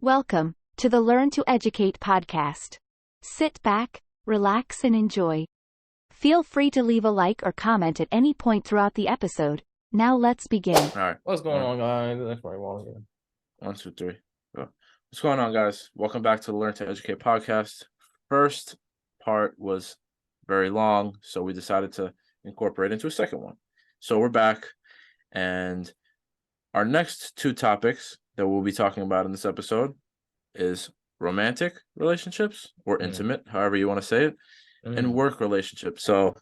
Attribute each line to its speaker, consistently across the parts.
Speaker 1: Welcome to the Learn to Educate podcast. Sit back, relax, and enjoy. Feel free to leave a like or comment at any point throughout the episode. Now let's begin.
Speaker 2: All right.
Speaker 3: What's going on, guys? That's what I want to hear.
Speaker 2: 1, 2, 3. Go. What's going on, guys? Welcome back to the Learn to Educate podcast. First part was very long, so we decided to incorporate into a second one. So we're back, and our next two topics that we'll be talking about in this episode is romantic relationships or intimate, however you want to say it, and work relationships. So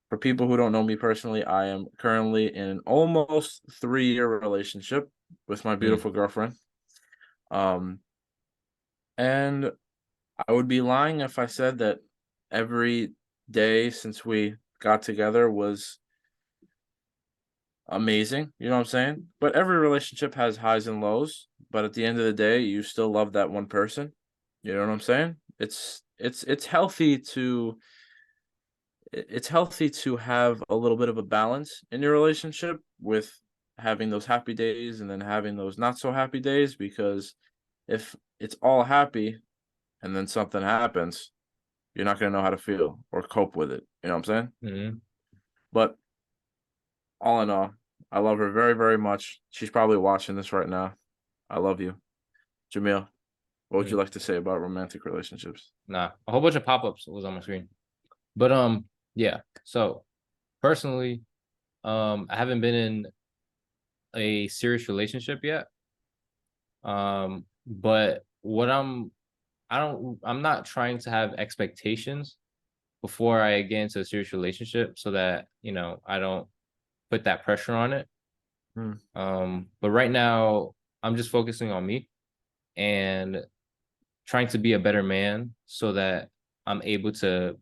Speaker 2: for people who don't know me personally, I am currently in an almost 3-year relationship with my beautiful girlfriend. And I would be lying if I said that every day since we got together was amazing, you know what I'm saying? But every relationship has highs and lows, but at the end of the day, you still love that one person. You know what I'm saying? It's healthy to have a little bit of a balance in your relationship with having those happy days and then having those not so happy days, because if it's all happy and then something happens, you're not going to know how to feel or cope with it. You know what I'm saying? But all in all, I love her very, very much. She's probably watching this right now. I love you. Jamil, what would you like to say about romantic relationships?
Speaker 3: Nah, a whole bunch of pop-ups was on my screen. But yeah. So personally, I haven't been in a serious relationship yet. But I'm not trying to have expectations before I get into a serious relationship so that, I don't put that pressure on it. But right now I'm just focusing on me and trying to be a better man so that I'm able to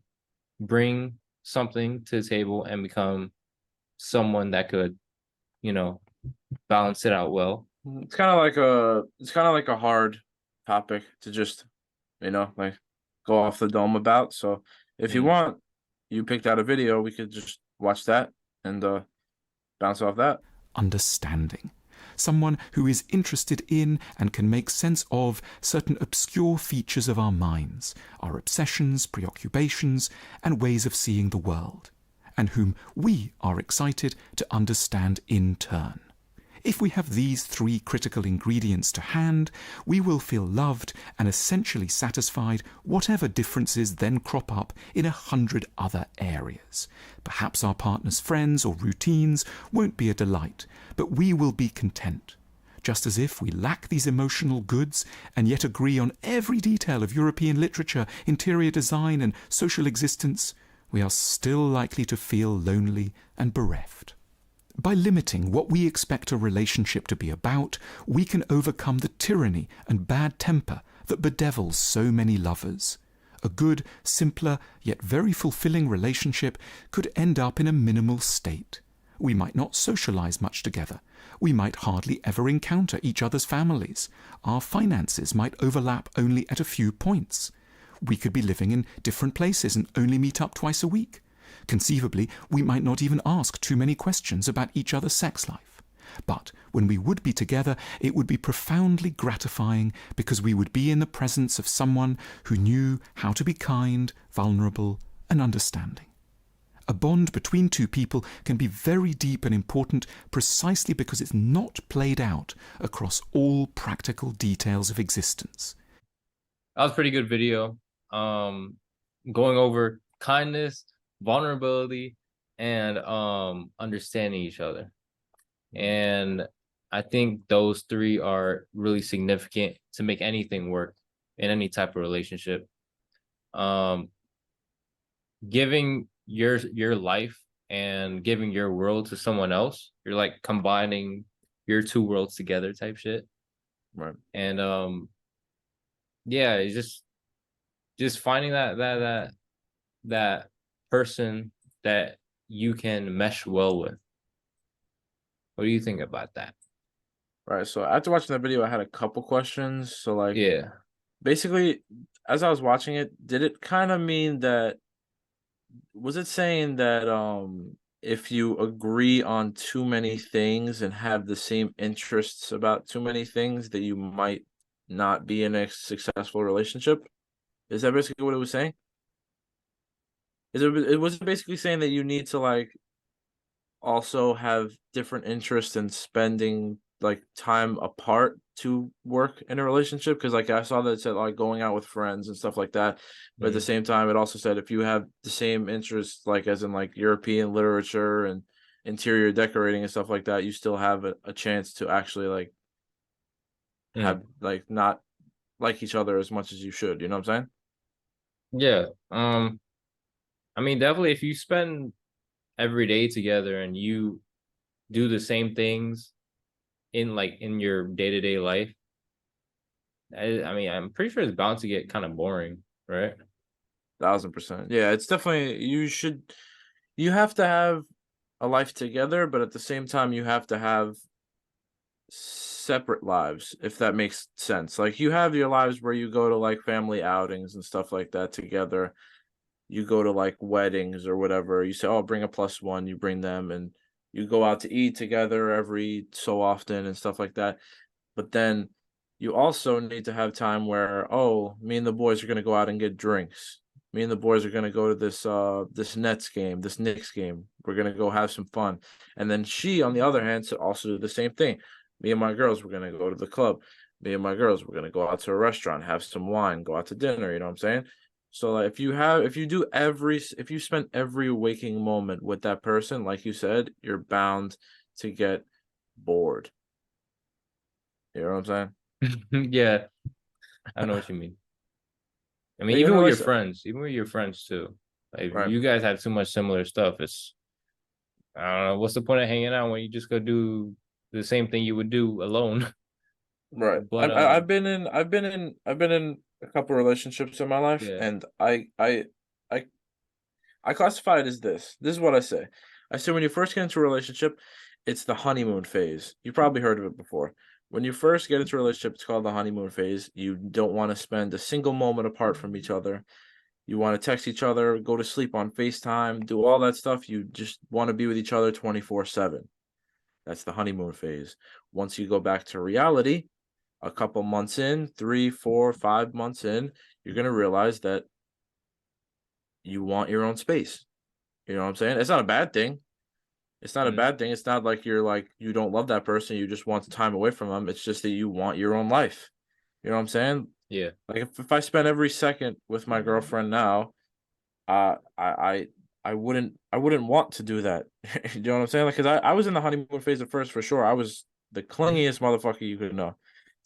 Speaker 3: bring something to the table and become someone that could, balance it out well.
Speaker 2: It's kind of like a hard topic to just, like go off the dome about. So if you want, you picked out a video, we could just watch that and bounce off that.
Speaker 4: Understanding. Someone who is interested in and can make sense of certain obscure features of our minds, our obsessions, preoccupations, and ways of seeing the world, and whom we are excited to understand in turn. If we have these 3 critical ingredients to hand, we will feel loved and essentially satisfied, whatever differences then crop up in 100 other areas. Perhaps our partner's friends or routines won't be a delight, but we will be content. Just as if we lack these emotional goods and yet agree on every detail of European literature, interior design, and social existence, we are still likely to feel lonely and bereft. By limiting what we expect a relationship to be about, we can overcome the tyranny and bad temper that bedevils so many lovers. A good, simpler, yet very fulfilling relationship could end up in a minimal state. We might not socialize much together. We might hardly ever encounter each other's families. Our finances might overlap only at a few points. We could be living in different places and only meet up twice a week. Conceivably, we might not even ask too many questions about each other's sex life. But when we would be together, it would be profoundly gratifying because we would be in the presence of someone who knew how to be kind, vulnerable, and understanding. A bond between 2 people can be very deep and important precisely because it's not played out across all practical details of existence.
Speaker 3: That was a pretty good video. Going over kindness, vulnerability, and understanding each other. And I think those 3 are really significant to make anything work in any type of relationship. Giving your life and giving your world to someone else, you're like combining your 2 worlds together type shit.
Speaker 2: Right.
Speaker 3: And yeah, it's just finding that person that you can mesh well with. What do you think about that?
Speaker 2: Right. So after watching the video, I had a couple questions. So
Speaker 3: Yeah.
Speaker 2: basically, as I was watching it, did it kind of mean that, was it saying that if you agree on too many things and have the same interests about too many things, that you might not be in a successful relationship? Is that basically what it was saying? It was basically saying that you need to like also have different interests in spending like time apart to work in a relationship? Because like I saw that it said like going out with friends and stuff like that, but at the
Speaker 3: Mm.
Speaker 2: same time it also said if you have the same interests like as in like European literature and interior decorating and stuff like that, you still have a chance to actually like have
Speaker 3: Mm.
Speaker 2: like not like each other as much as you should, you know what I'm saying?
Speaker 3: Yeah. I mean, definitely if you spend every day together and you do the same things in your day-to-day life, I mean, I'm pretty sure it's bound to get kind of boring, right?
Speaker 2: 1000%. Yeah, it's definitely you have to have a life together, but at the same time you have to have separate lives, if that makes sense. Like you have your lives where you go to like family outings and stuff like that together. You go to like weddings or whatever. You say, "Oh, bring a plus one." You bring them, and you go out to eat together every so often and stuff like that. But then you also need to have time where, oh, me and the boys are gonna go out and get drinks. Me and the boys are gonna go to this Nets game, this Knicks game. We're gonna go have some fun. And then she, on the other hand, should also do the same thing. Me and my girls, we're gonna go to the club. Me and my girls, we're gonna go out to a restaurant, have some wine, go out to dinner. You know what I'm saying? So like, if you spend every waking moment with that person, like you said, you're bound to get bored. You know what I'm saying?
Speaker 3: Yeah, I know what you mean. I mean,
Speaker 2: Yeah, you realize,
Speaker 3: even with your friends too. Like, if
Speaker 2: right,
Speaker 3: you guys have too much similar stuff, it's I don't know, what's the point of hanging out when you just go do the same thing you would do alone?
Speaker 2: right.
Speaker 3: But
Speaker 2: I've been in a couple relationships in my life,
Speaker 3: yeah.
Speaker 2: and I I classify it as this. This is what I say. I say when you first get into a relationship, it's the honeymoon phase. You probably heard of it before. When you first get into a relationship, it's called the honeymoon phase. You don't want to spend a single moment apart from each other. You want to text each other, go to sleep on FaceTime, do all that stuff. You just want to be with each other 24/7. That's the honeymoon phase. Once you go back to reality, a couple months in, 3, 4, 5 months in, you're going to realize that you want your own space. You know what I'm saying? It's not a bad thing. It's not a
Speaker 3: Mm,
Speaker 2: bad thing. It's not like you're like you don't love that person, you just want time away from them. It's just that you want your own life. You know what I'm saying?
Speaker 3: yeah.
Speaker 2: Like if I spend every second with my girlfriend now, I wouldn't want to do that. You know what I'm saying? Like, cause I was in the honeymoon phase at first for sure. I was the clingiest motherfucker you could know.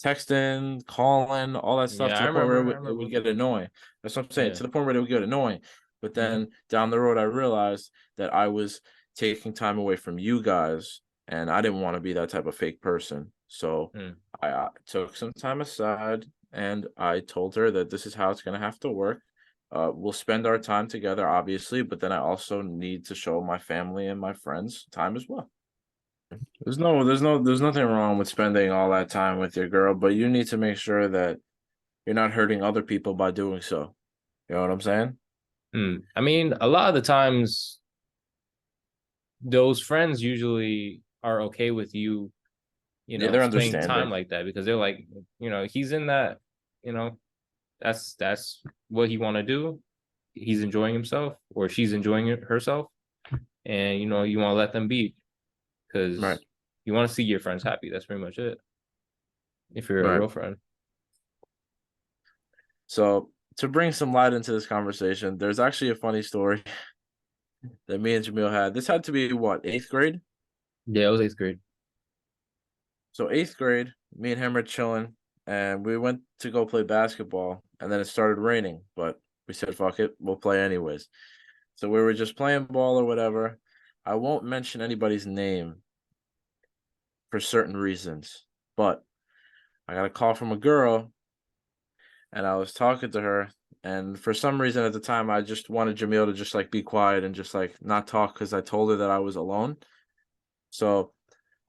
Speaker 2: Texting, calling, all that stuff
Speaker 3: Yeah,
Speaker 2: to
Speaker 3: I
Speaker 2: the point where
Speaker 3: remember. I
Speaker 2: it would
Speaker 3: remember.
Speaker 2: get annoying. That's what I'm saying.
Speaker 3: Yeah.
Speaker 2: To the point where it would get annoying. But
Speaker 3: Hmm.
Speaker 2: then down the road, I realized that I was taking time away from you guys, and I didn't want to be that type of fake person. So
Speaker 3: Mm.
Speaker 2: I took some time aside, and I told her that this is how it's gonna have to work. We'll spend our time together, obviously, but then I also need to show my family and my friends time as well. There's nothing wrong with spending all that time with your girl, but you need to make sure that you're not hurting other people by doing so. You know what I'm saying?
Speaker 3: Mm. I mean, a lot of the times, those friends usually are okay with you,
Speaker 2: Yeah, they're
Speaker 3: spending time
Speaker 2: understanding.
Speaker 3: like that because they're like, he's in that, you know, that's what he want to do. He's enjoying himself, or she's enjoying herself, and you want to let them be
Speaker 2: Right,
Speaker 3: because you want to see your friends happy. That's pretty much it. If you're a
Speaker 2: right.
Speaker 3: real friend.
Speaker 2: So to bring some light into this conversation, there's actually a funny story that me and Jamil had. This had to be what, eighth grade?
Speaker 3: Yeah, it was eighth grade.
Speaker 2: So eighth grade, me and him are chilling, and we went to go play basketball, and then it started raining, but we said, fuck it, we'll play anyways. So we were just playing ball or whatever. I won't mention anybody's name for certain reasons, but I got a call from a girl, and I was talking to her, and for some reason at the time, I just wanted Jamil to just like be quiet and just like not talk because I told her that I was alone. So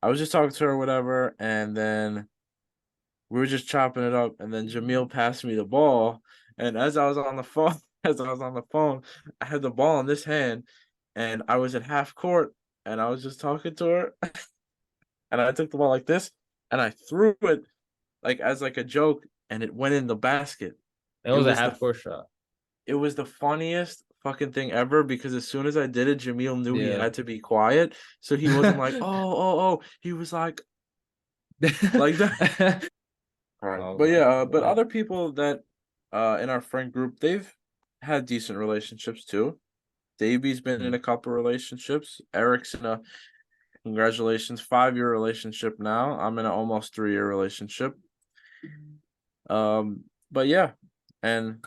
Speaker 2: I was just talking to her, whatever, and then we were just chopping it up, and then Jamil passed me the ball. And as I was on the phone, I had the ball in this hand, and I was at half court, and I was just talking to her, and I took the ball like this, and I threw it like as like a joke, and it went in the basket.
Speaker 3: It was a
Speaker 2: was the
Speaker 3: half court shot.
Speaker 2: It was the funniest fucking thing ever because as soon as I did it, Jamil knew he
Speaker 3: Yeah.
Speaker 2: had to be quiet, so he wasn't like, oh. He was like that. All right,
Speaker 3: Oh
Speaker 2: but
Speaker 3: my
Speaker 2: yeah, but
Speaker 3: God.
Speaker 2: other people that in our friend group, they've had decent relationships too. Davey's been in a couple relationships. Eric's in a congratulations 5-year relationship now. I'm in an almost 3-year relationship. But yeah, and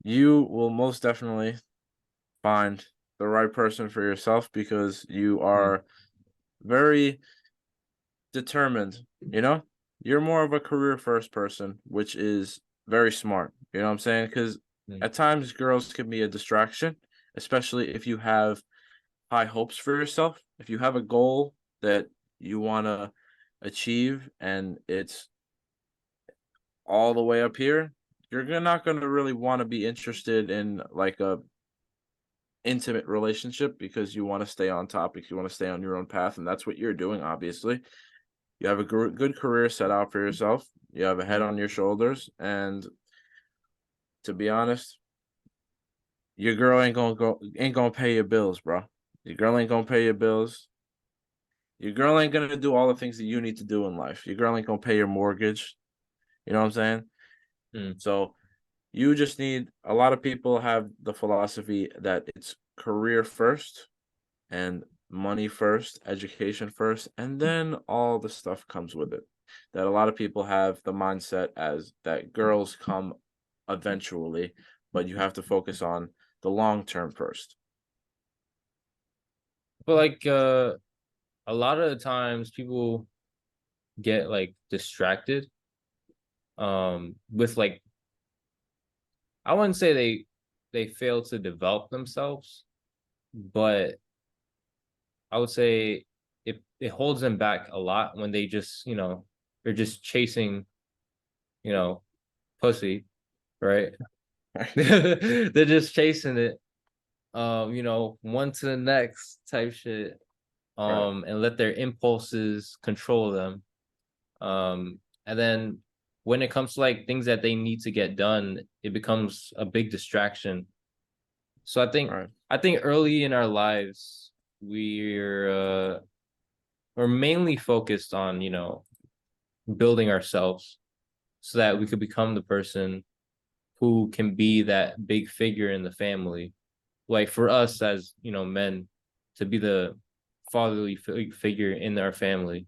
Speaker 2: you will most definitely find the right person for yourself because you are very determined, you know? You're more of a career first person, which is very smart. You know what I'm saying? Because at times girls can be a distraction, especially if you have high hopes for yourself. If you have a goal that you want to achieve and it's all the way up here, you're not going to really want to be interested in like a intimate relationship because you want to stay on topic, you want to stay on your own path, and that's what you're doing. Obviously, you have a good career set out for yourself, you have a head on your shoulders, and to be honest, your girl ain't gonna pay your bills, bro. Your girl ain't gonna pay your bills. Your girl ain't gonna do all the things that you need to do in life. Your girl ain't gonna pay your mortgage. You know what I'm saying? So you just need, a lot of people have the philosophy that it's career first and money first, education first, and then all the stuff comes with it. That a lot of people have the mindset as that girls come eventually, but you have to focus on the long term first.
Speaker 3: But like a lot of the times people get like distracted with like, I wouldn't say they fail to develop themselves, but I would say it holds them back a lot when they just, they're just chasing, pussy, right? They're just chasing it, one to the next type shit, and let their impulses control them. And then when it comes to like things that they need to get done, it becomes a big distraction. So I think early in our lives, we're mainly focused on, building ourselves so that we could become the person who can be that big figure in the family. Like for us as, men, to be the fatherly figure in our family.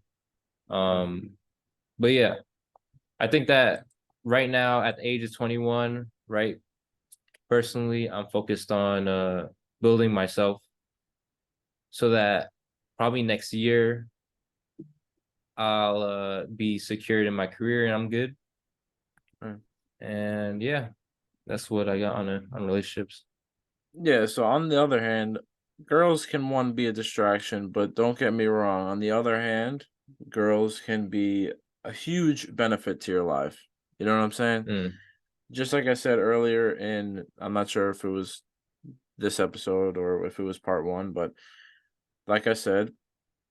Speaker 3: But yeah, I think that right now at the age of 21, right? Personally, I'm focused on building myself so that probably next year I'll be secured in my career and I'm good. And yeah, that's what I got on relationships.
Speaker 2: Yeah, so on the other hand, girls can one be a distraction, but don't get me wrong. On the other hand, girls can be a huge benefit to your life. You know what I'm saying? Just like I said earlier, I'm not sure if it was this episode or if it was part 1, but like I said,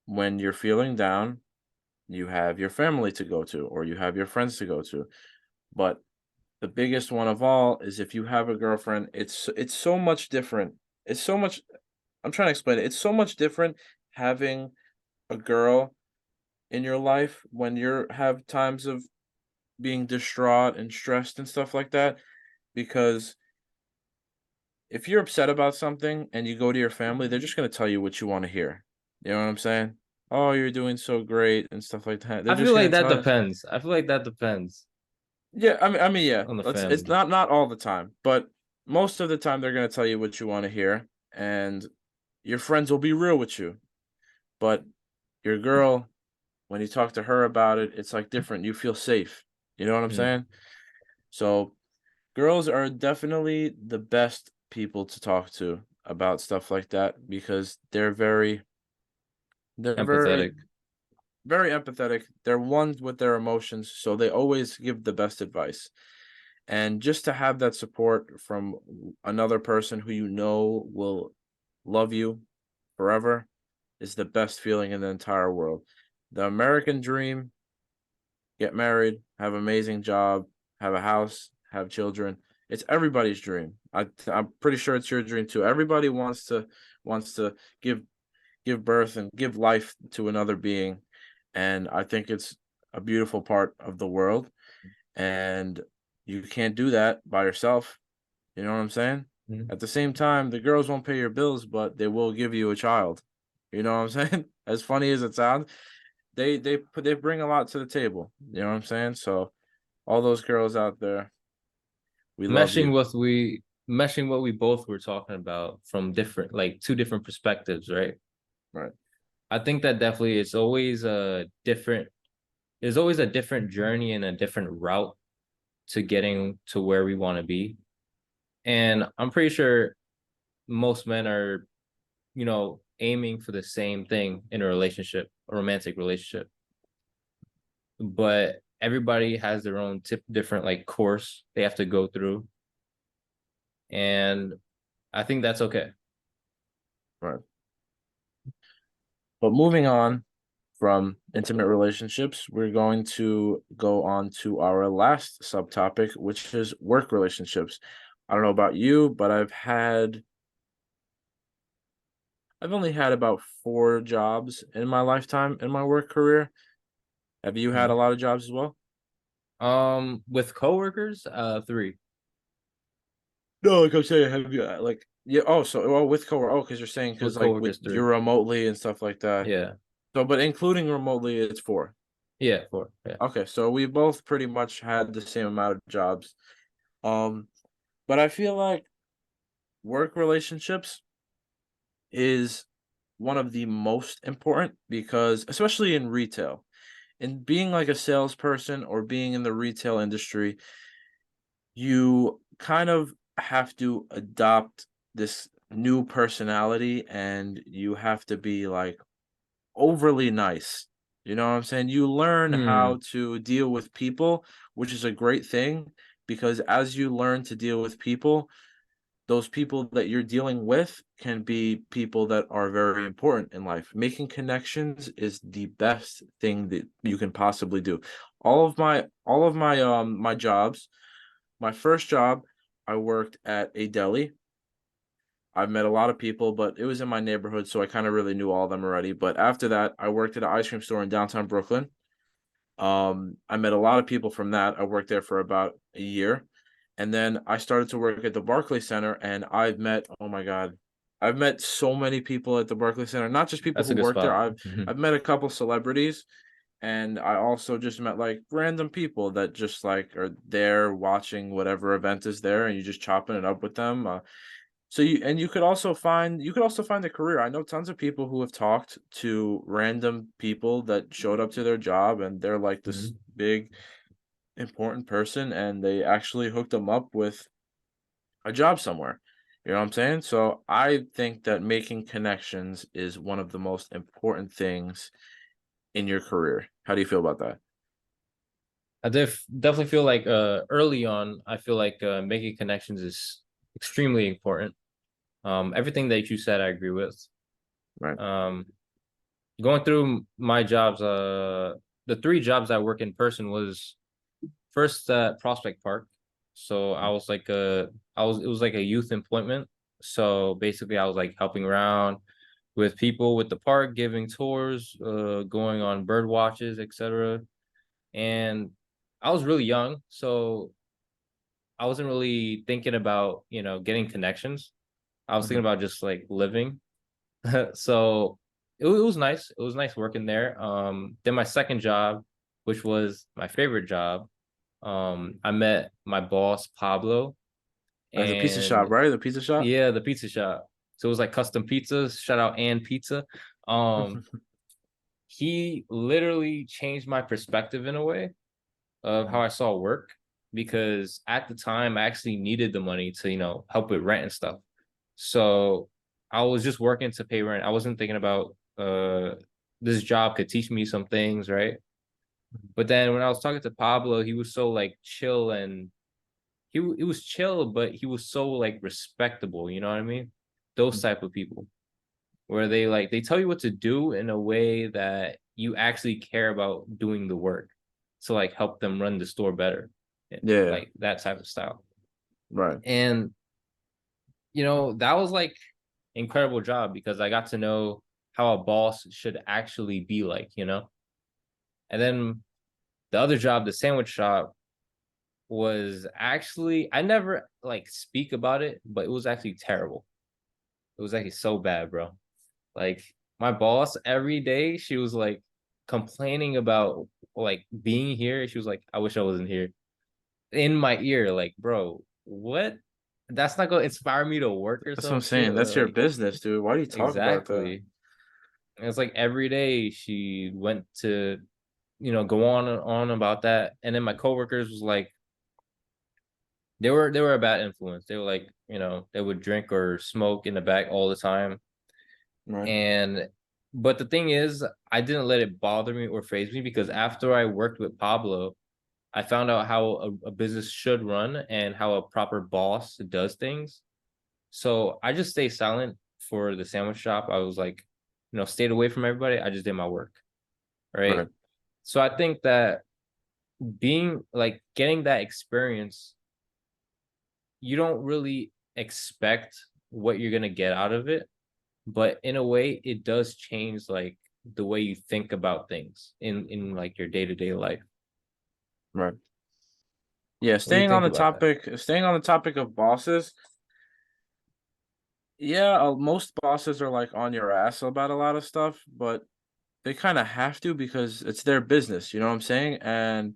Speaker 2: when you're feeling down, you have your family to go to or you have your friends to go to. But the biggest one of all is if you have a girlfriend, it's so much different. It's so much, I'm trying to explain it. It's so much different having a girl in your life when you have times of being distraught and stressed and stuff like that. Because if you're upset about something and you go to your family, they're just going to tell you what you want to hear. You know what I'm saying? Oh, you're doing so great and stuff like that. They're
Speaker 3: I
Speaker 2: just
Speaker 3: feel
Speaker 2: going
Speaker 3: like
Speaker 2: to
Speaker 3: that
Speaker 2: tell you.
Speaker 3: depends. I feel like that depends
Speaker 2: Yeah, I mean, yeah.
Speaker 3: on the
Speaker 2: It's
Speaker 3: family.
Speaker 2: not all the time, but most of the time they're gonna tell you what you want to hear, and your friends will be real with you. But your girl, when you talk to her about it, it's like different. You feel safe. You know what I'm saying? So girls are definitely the best people to talk to about stuff like that because they're very
Speaker 3: Empathetic.
Speaker 2: very empathetic. They're one with their emotions, so they always give the best advice. And just to have that support from another person who you know will love you forever is the best feeling in the entire world. The American dream, get married, have an amazing job, have a house, have children. It's everybody's dream. I'm pretty sure it's your dream too. Everybody wants to give birth and give life to another being, and I think it's a beautiful part of the world, and you can't do that by yourself. You know what I'm saying?
Speaker 3: Mhm.
Speaker 2: At the same time, the girls won't pay your bills, but they will give you a child. You know what I'm saying? As funny as it sounds, they bring a lot to the table. You know what I'm saying? So all those girls out there, we love
Speaker 3: Meshing
Speaker 2: you.
Speaker 3: what we both were talking about from different, like two different perspectives, right?
Speaker 2: Right.
Speaker 3: I think that definitely it's always a different, there's always a different journey and a different route to getting to where we want to be. And I'm pretty sure most men are, aiming for the same thing in a relationship, a romantic relationship. But everybody has their own different like course they have to go through. And I think that's okay.
Speaker 2: Right. But moving on from intimate relationships, we're going to go on to our last subtopic, which is work relationships. I don't know about you, but I've only had about 4 jobs in my lifetime in my work career. Have you had a lot of jobs as well?
Speaker 3: With coworkers, 3.
Speaker 2: No, like I'm saying, have you like yeah? Oh, so well with coworker. Oh, because you're saying
Speaker 3: With
Speaker 2: because like with
Speaker 3: coworkers, 3.
Speaker 2: you're remotely and stuff like that.
Speaker 3: Yeah.
Speaker 2: So, but including remotely, it's 4.
Speaker 3: Yeah, 4. Yeah.
Speaker 2: Okay, so we both pretty much had the same amount of jobs. Um, but I feel like work relationships is one of the most important because especially in retail, and being like a salesperson or being in the retail industry, you kind of have to adopt this new personality and you have to be like overly nice. You know what I'm saying? You learn
Speaker 3: Hmm.
Speaker 2: how to deal with people, which is a great thing because as you learn to deal with people, those people that you're dealing with can be people that are very important in life. Making connections is the best thing that you can possibly do. All of my my jobs, my first job, I worked at a deli. I've met a lot of people, but it was in my neighborhood, so I kind of really knew all of them already. But after that, I worked at an ice cream store in downtown Brooklyn. I met a lot of people from that. I worked there for about a year. And then I started to work at the Barclay Center, and oh my God, I've met so many people at the Barclay Center, not just people
Speaker 3: That's
Speaker 2: who
Speaker 3: a good
Speaker 2: work there.
Speaker 3: spot.
Speaker 2: I've met a couple celebrities, and I also just met like random people that just like are there watching whatever event is there, and you just chopping it up with them. So you could also find a career. I know tons of people who have talked to random people that showed up to their job and they're like this
Speaker 3: Mhm.
Speaker 2: big important person and they actually hooked them up with a job somewhere. You know what I'm saying? So I think that making connections is one of the most important things in your career. How do you feel about that?
Speaker 3: I definitely feel like early on, I feel like making connections is extremely important. Everything that you said, I agree with.
Speaker 2: Right.
Speaker 3: Um, Going through my jobs, the 3 jobs I work in person was first at Prospect Park. So it was like a youth employment. So basically I was like helping around with people with the park, giving tours, going on bird watches, etc. And I was really young, so I wasn't really thinking about, getting connections. I was thinking
Speaker 2: Mhm.
Speaker 3: about just like living. So it was nice. It was nice working there. Then my second job, which was my favorite job, I met my boss Pablo,
Speaker 2: As a pizza shop,
Speaker 3: and
Speaker 2: right? The pizza shop?
Speaker 3: yeah, the pizza shop. So it was like custom pizzas. Shout out and pizza. Um, he literally changed my perspective in a way of how I saw work because at the time I actually needed the money to, help with rent and stuff. So I was just working to pay rent. I wasn't thinking about this job could teach me some things, right? But then when I was talking to Pablo, he was so like chill and he was chill, but he was so like respectable, you know what I mean? Those type of people where they tell you what to do in a way that you actually care about doing the work to like help them run the store better.
Speaker 2: Yeah.
Speaker 3: like that type of style.
Speaker 2: Right.
Speaker 3: And that was like incredible job because I got to know how a boss should actually be like. And then the other job, the sandwich shop, was actually, I never like speak about it, but it was actually terrible. It was actually so bad, bro. Like my boss every day, she was like complaining about like being here. She was like, I wish I wasn't here. In my ear, like, bro, what? That's not gonna inspire me to work or
Speaker 2: That's what
Speaker 3: some
Speaker 2: I'm
Speaker 3: shit.
Speaker 2: saying. That's your
Speaker 3: Like,
Speaker 2: business, dude. Why do you talk about that?
Speaker 3: exactly. And it's like every day she went to, go on and on about that. And then my coworkers was like, they were a bad influence. They were like, they would drink or smoke in the back all the time.
Speaker 2: Right.
Speaker 3: And but the thing is, I didn't let it bother me or phase me because after I worked with Pablo, I found out how a business should run and how a proper boss does things. So I just stayed silent for the sandwich shop. I was like, stayed away from everybody. I just did my work. Right.
Speaker 2: Right.
Speaker 3: So I think that being like getting that experience, you don't really expect what you're gonna get out of it, but in a way, it does change like the way you think about things in like your day-to-day life.
Speaker 2: Right. Yeah,
Speaker 3: What do you think about that?
Speaker 2: staying on the topic of bosses. Yeah, most bosses are like on your ass about a lot of stuff, but they kind of have to because it's their business, you know what I'm saying? And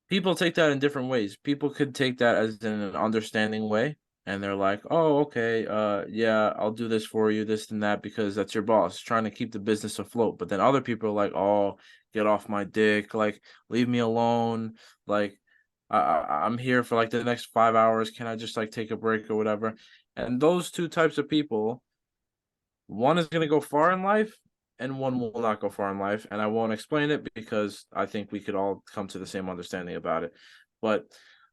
Speaker 2: people take that in different ways. People could take that as in an understanding way, and they're like, "Oh, okay, yeah, I'll do this for you, this and that, because that's your boss trying to keep the business afloat." But then other people are like, "Oh, get off my dick, like, leave me alone, like, I'm here for like the next 5 hours. Can I just like take a break or whatever?" And those two types of people, one is gonna go far in life, and one will not go far in life, and I won't explain it because I think we could all come to the same understanding about it. But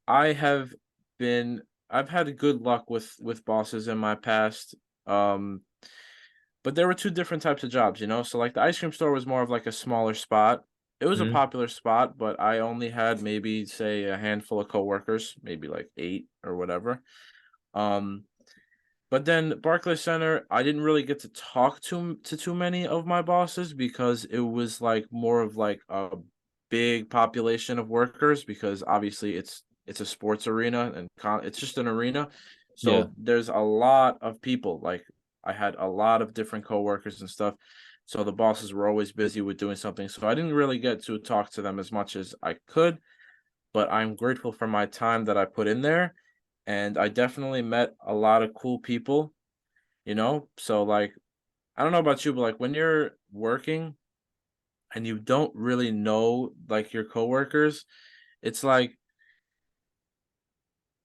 Speaker 2: I have been I've had good luck with bosses in my past. Um, but there were two different types of jobs, you know? So like the ice cream store was more of like a smaller spot. It was a
Speaker 3: Mhm.
Speaker 2: popular spot, but I only had maybe say a handful of coworkers, maybe like 8 or whatever. Um, but then Barclays Center, I didn't really get to talk to too many of my bosses because it was like more of like a big population of workers because obviously it's a sports arena and it's just an arena.
Speaker 3: Yeah.
Speaker 2: So there's a lot of people. Like I had a lot of different coworkers and stuff. So the bosses were always busy with doing something. So I didn't really get to talk to them as much as I could, but I'm grateful for my time that I put in there, and I definitely met a lot of cool people, you know? So, like, I don't know about you, but, like, when you're working and you don't really know, like, your coworkers, it's like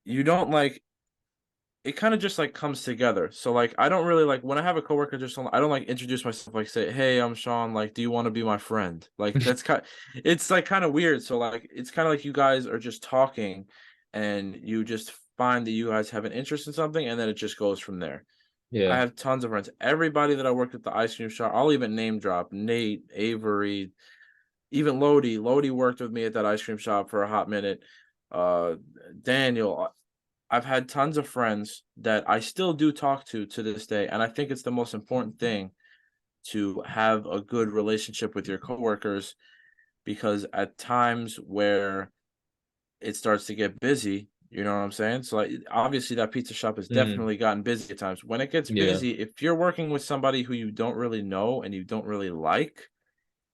Speaker 2: you don't, like it kinda just, like, comes together. So, like, I don't really like when I have a coworker just I don't, like, introduce myself, like, say, "Hey, I'm Sean, like, do you wanna be my friend?" Like, that's kind it's, like, kinda weird. So, like, it's kinda like you guys are just talking, and you just find that you guys have an interest in something, and then it just goes from there. I
Speaker 3: Yeah.
Speaker 2: have tons of friends. Everybody that I worked at the ice cream shop, I'll even name drop Nate, Avery, even Lodi. Lodi worked with me at that ice cream shop for a hot minute. Uh, Daniel. I've had tons of friends that I still do talk to this day, and I think it's the most important thing to have a good relationship with your coworkers because at times where it starts to get busy, you know what I'm saying? So like obviously that pizza shop has
Speaker 3: Mm.
Speaker 2: definitely gotten busy at times. When it gets
Speaker 3: Yeah.
Speaker 2: busy, if you're working with somebody who you don't really know and you don't really like,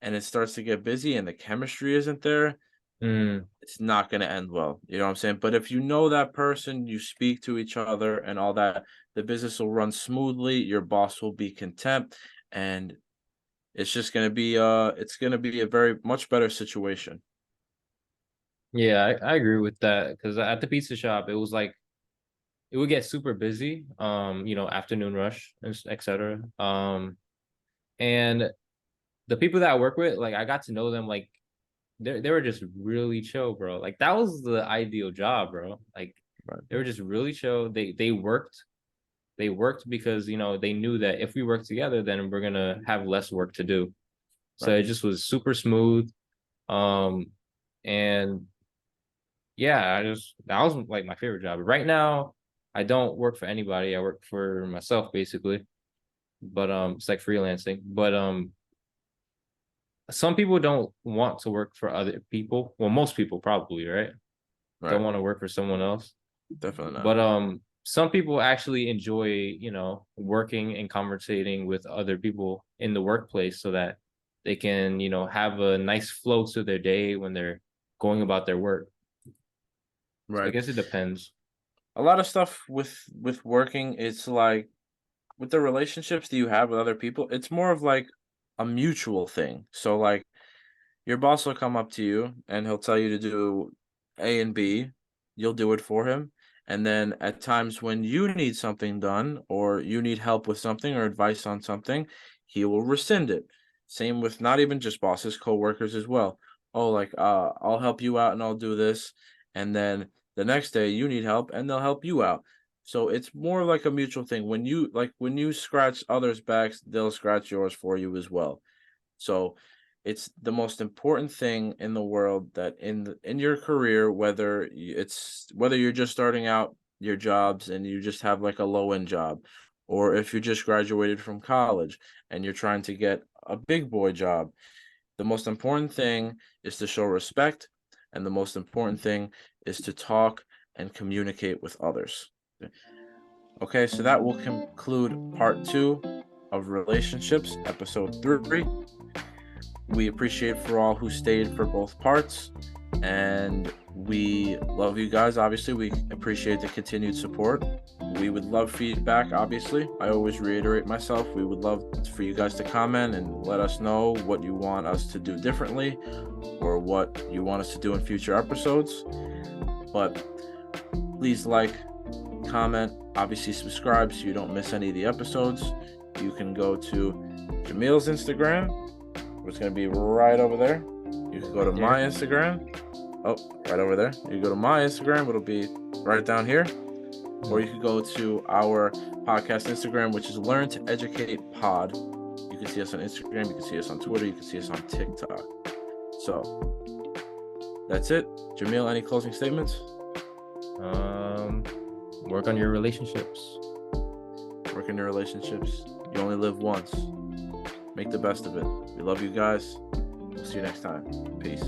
Speaker 2: and it starts to get busy and the chemistry isn't there,
Speaker 3: Mm.
Speaker 2: it's not going to end well. You know what I'm saying? But if you know that person, you speak to each other and all that, the business will run smoothly, your boss will be content, and it's just going to be it's going to be a very much better situation.
Speaker 3: Yeah, I agree with that because at the pizza shop, it was like it would get super busy, afternoon rush and etc. And the people that I work with, like I got to know them, like they were just really chill, bro. Like that was the ideal job, bro. Like
Speaker 2: Right.
Speaker 3: they were just really chill. They worked because they knew that if we work together, then we're gonna have less work to do. So
Speaker 2: Right.
Speaker 3: it just was super smooth. Um, and yeah, that was like my favorite job. Right now, I don't work for anybody. I work for myself basically. But it's like freelancing. But some people don't want to work for other people. Well, most people probably, right? Don't
Speaker 2: Right.
Speaker 3: want to work for someone else.
Speaker 2: Definitely not.
Speaker 3: But some people actually enjoy, working and conversating with other people in the workplace so that they can, have a nice flow to their day when they're going about their work. So I
Speaker 2: Right.
Speaker 3: guess it depends.
Speaker 2: A lot of stuff with working, it's like with the relationships that you have with other people, it's more of like a mutual thing. So like your boss will come up to you and he'll tell you to do A and B. You'll do it for him. And then at times when you need something done or you need help with something or advice on something, he will rescind it. Same with not even just bosses, coworkers as well. Oh, like I'll help you out and I'll do this. And then the next day you need help and they'll help you out. So it's more like a mutual thing. When you scratch others' backs, they'll scratch yours for you as well. So it's the most important thing in the world that in your career, whether you're just starting out your jobs and you just have like a low end job, or if you just graduated from college and you're trying to get a big boy job, the most important thing is to show respect, and the most important thing is to talk and communicate with others. Okay, so that will conclude part 2 of relationships, episode 3. We appreciate for all who stayed for both parts, and we love you guys. Obviously, we appreciate the continued support. We would love feedback. Obviously, I always reiterate myself, we would love for you guys to comment and let us know what you want us to do differently or what you want us to do in future episodes. But please like, comment, obviously subscribe so you don't miss any of the episodes. You can go to Jamil's Instagram, it's going to be right over there. You can go to my Instagram. Oh, right over there. You go to my Instagram, it'll be right down here. Or you can go to our podcast Instagram, which is Learn to Educate Pod. You can see us on Instagram, you can see us on Twitter, you can see us on TikTok. So that's it. Jamil, any closing statements?
Speaker 3: Work on your relationships.
Speaker 2: Work in your relationships. You only live once. Make the best of it. We love you guys. We'll see you next time. Peace.